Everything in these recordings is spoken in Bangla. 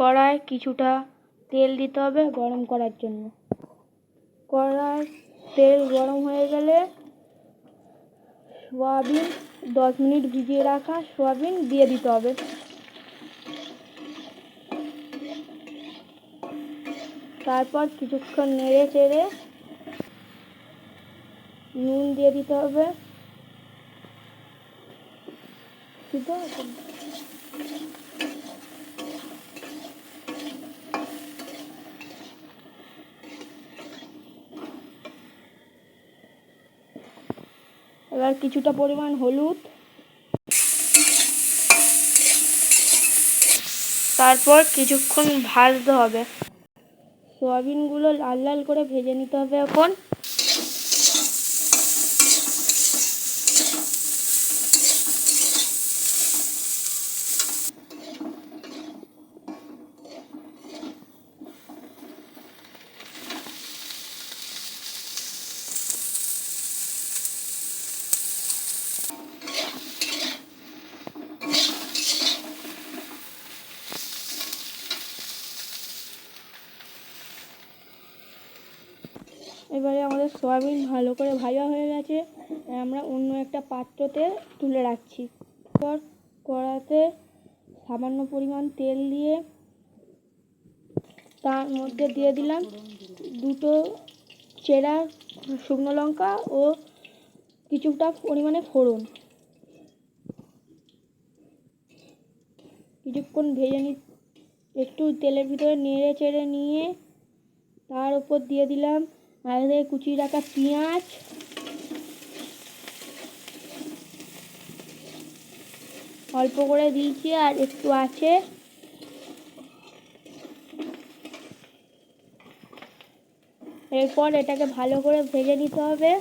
কড়ায় কিছুটা তেল দিতে হবে গরম করার জন্য। কড়ায় তেল গরম হয়ে গেলে সোয়াবিন 10 মিনিট ভিজিয়ে রাখা সোয়াবিন দিয়ে দিতে হবে। তারপর কিছুক্ষণ নেড়ে চেড়ে নুন দিয়ে দিতে হবে। এবার কিছুটা পরিমাণ হলুদ, তারপর কিছুক্ষণ ভাজতে হবে। সোয়াবিনগুলো লাল লাল করে ভেজে নিতে হবে। এখন এবারে আমাদের সয়াবিন ভালো করে ভাজা হয়ে গেছে। আমরা অন্য একটা পাত্রতে তুলে রাখছি। তারপর কড়াতে সামান্য পরিমাণ তেল দিয়ে তার মধ্যে দিয়ে দিলাম 2টো চেরা শুকনো লঙ্কা ও কিছুটা পরিমাণে ফোড়ন। কিছুক্ষণ ভেজে একটু তেলের ভিতরে নেড়ে চেড়ে নিয়ে তার উপর দিয়ে দিলাম আগে কুচিয়ে রাখা পেঁয়াজ, অল্প করে দিয়েছি আর একটু আছে। এরপর এটাকে ভালো করে ভেজে নিতে হবে।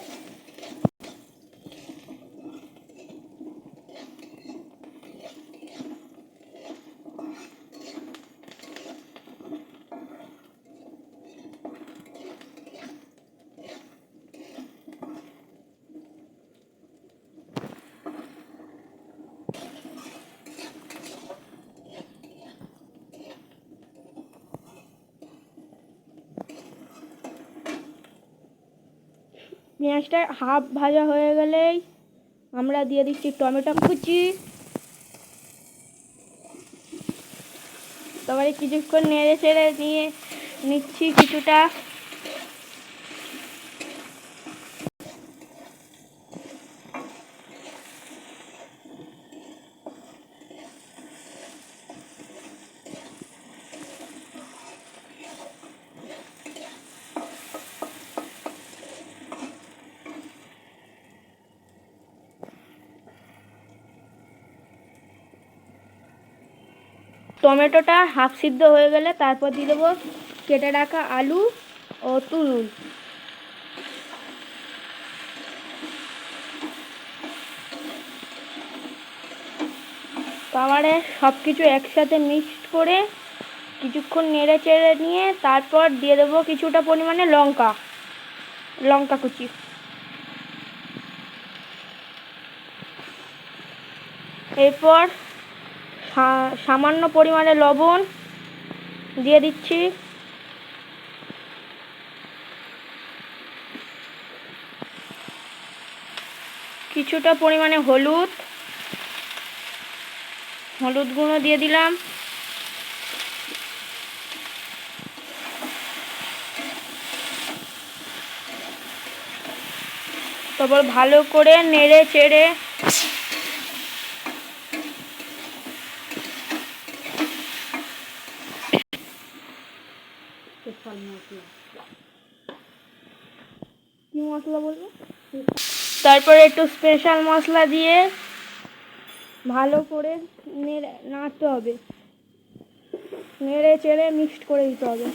পেঁয়াজটা হাফ ভাজা হয়ে গেলেই আমরা দিয়ে দিচ্ছি টমেটো কুচি। তারপরে কিছুক্ষণ নেড়ে চেড়ে নিয়ে নিচ্ছি কিছুটা। টমেটোটা হাফ সিদ্ধ হয়ে গেলে তারপর দিয়ে দেবো কেটে রাখা আলু ও তুরুল। তারপরে সব কিছু একসাথে মিক্সড করে কিছুক্ষণ নেড়ে চেড়ে নিয়ে তারপর দিয়ে দেবো কিছুটা পরিমাণে লঙ্কা কুচি। এরপর সামান্য পরিমাণে লবণ দিয়ে দিচ্ছি। কিছুটা পরিমাণে হলুদ গুঁড়ো দিয়ে দিলাম। তারপর ভালো করে নেড়ে চেড়ে কি মশলা বলবো, তারপরে একটু স্পেশাল মশলা দিয়ে ভালো করে নাড়তে হবে, নেড়ে চেড়ে মিক্সড করে দিতে হবে।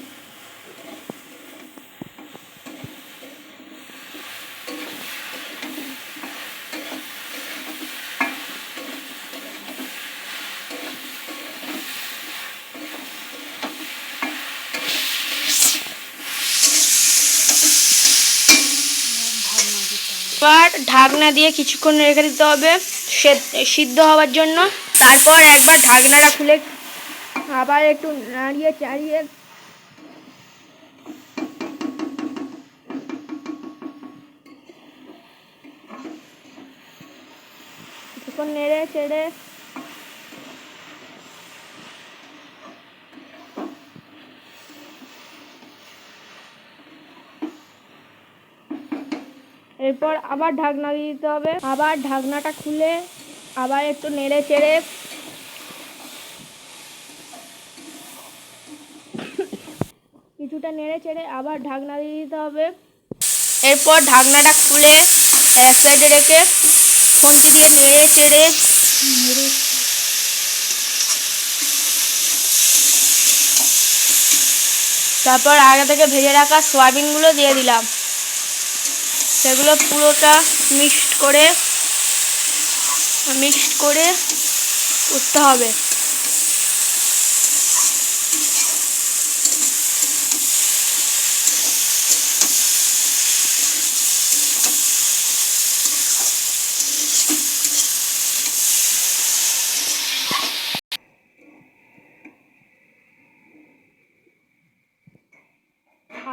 এবার ঢাকনা দিয়ে কিছুক্ষণ রেখে দিতে হবে সিদ্ধ হওয়ার জন্য। তারপর একবার ঢাকনাটা খুলে আবার একটু নাড়িয়ে চাড়িয়ে কিছুক্ষণ নেড়ে চেড়ে এরপর আবার ঢাকনা দিয়ে দিতে হবে। আবার ঢাকনাটা খুলে আবার একটু নেড়ে চেড়ে কিছুটা নেড়ে চেড়ে আবার ঢাকনা দিয়ে দিতে হবে। এরপর ঢাকনাটা খুলে এক সাইডে রেখে খুন্তি দিয়ে নেড়ে চেড়ে তারপর আগে থেকে ভেজে রাখা সয়াবিনগুলো দিয়ে দিলাম। সেগুলো পুরোটা মিক্সড করে করতে হবে।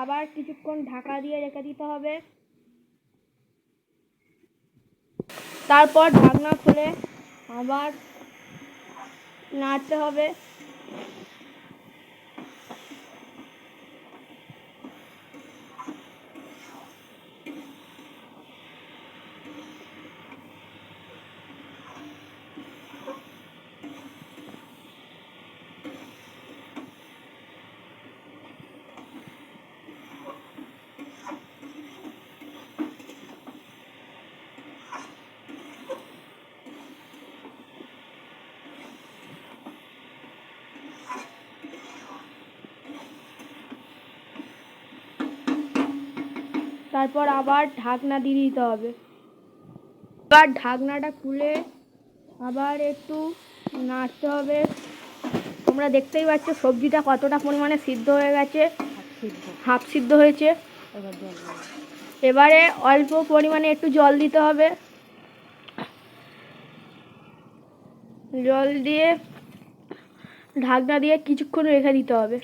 আবার কিছুক্ষণ ঢাকা দিয়ে রেখে দিতে হবে। তারপর ঢাকনা খুলে আবার নাড়তে হবে। তারপর আবার ঢাকনা দিয়ে দিতে হবে। এবার ঢাকনাটা খুলে আবার একটু নাড়তে হবে। তোমরা দেখতেই পাচ্ছ সবজিটা কতটা পরিমাণে সিদ্ধ হয়ে গেছে, হাফ সিদ্ধ হয়েছে। এবারে অল্প পরিমাণে একটু জল দিতে হবে। জল দিয়ে ঢাকনা দিয়ে কিছুক্ষণ রেখে দিতে হবে।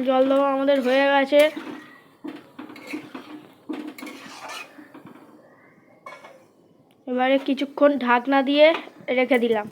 জল দেওয়া আমাদের হয়ে গেছে। এবারে কিছুক্ষণ ঢাকনা দিয়ে রেখে দিলাম।